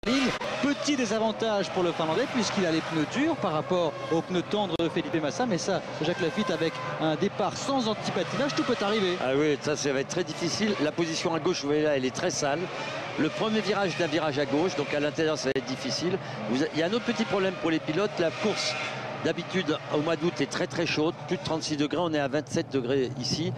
ligne. Petit désavantage pour le Finlandais puisqu'il a les pneus durs par rapport aux pneus tendres de Felipe Massa. Mais ça, Jacques Lafitte, avec un départ sans anti-patinage, tout peut arriver. Ah oui, ça va être très difficile. La position à gauche, vous voyez là, elle est très sale. Le premier virage est un virage à gauche, donc à l'intérieur ça va être difficile. Il y a un autre petit problème pour les pilotes. La course d'habitude au mois d'août est très très chaude, plus de 36 degrés, on est à 27 degrés ici.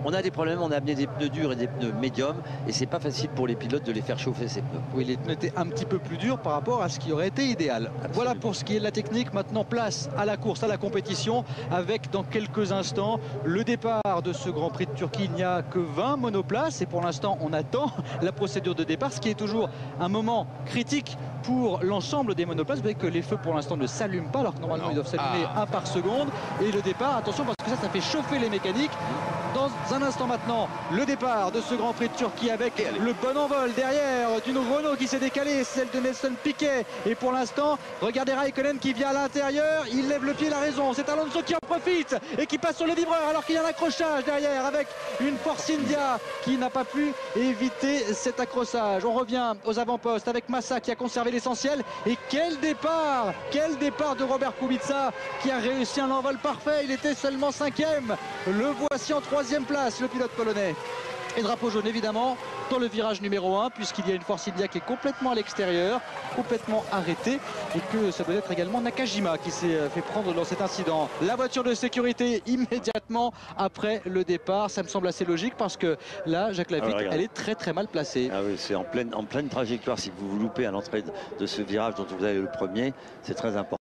On a des problèmes, on a amené des pneus durs et des pneus médiums et c'est pas facile pour les pilotes de les faire chauffer ces pneus. Oui, les pneus étaient un petit peu plus durs par rapport à ce qui aurait été idéal. Absolument. Voilà pour ce qui est de la technique. Maintenant place à la course, à la compétition avec dans quelques instants le départ de ce Grand Prix de Turquie. Il n'y a que 20 monoplaces et pour l'instant on attend la procédure de départ, ce qui est toujours un moment critique pour l'ensemble des monoplaces. Vous voyez que les feux pour l'instant ne s'allument pas alors que normalement ils doivent s'allumer un par seconde. Et le départ, attention parce que ça fait chauffer les mécaniques. Dans un instant maintenant, le départ de ce Grand Prix de Turquie avec le bon envol derrière d'une Renault qui s'est décalée, celle de Nelson Piquet. Et pour l'instant, regardez Raikkonen qui vient à l'intérieur, il lève le pied, il a raison. C'est Alonso qui en profite et qui passe sur le vibreur alors qu'il y a un accrochage derrière avec une Force India qui n'a pas pu éviter cet accrochage. On revient aux avant-postes avec Massa qui a conservé l'essentiel. Et quel départ de Robert Kubica qui a réussi un envol parfait. Il était seulement 5e. Le voici en 3e place, le pilote polonais. Et drapeau jaune évidemment dans le virage numéro 1 puisqu'il y a une Force India qui est complètement à l'extérieur, complètement arrêtée et que ça doit être également Nakajima qui s'est fait prendre dans cet incident. La voiture de sécurité immédiatement après le départ, ça me semble assez logique parce que là, Jacques Lafitte, elle est très très mal placée. Ah oui, c'est en pleine trajectoire. Si vous vous loupez à l'entrée de ce virage dont vous avez le premier, c'est très important.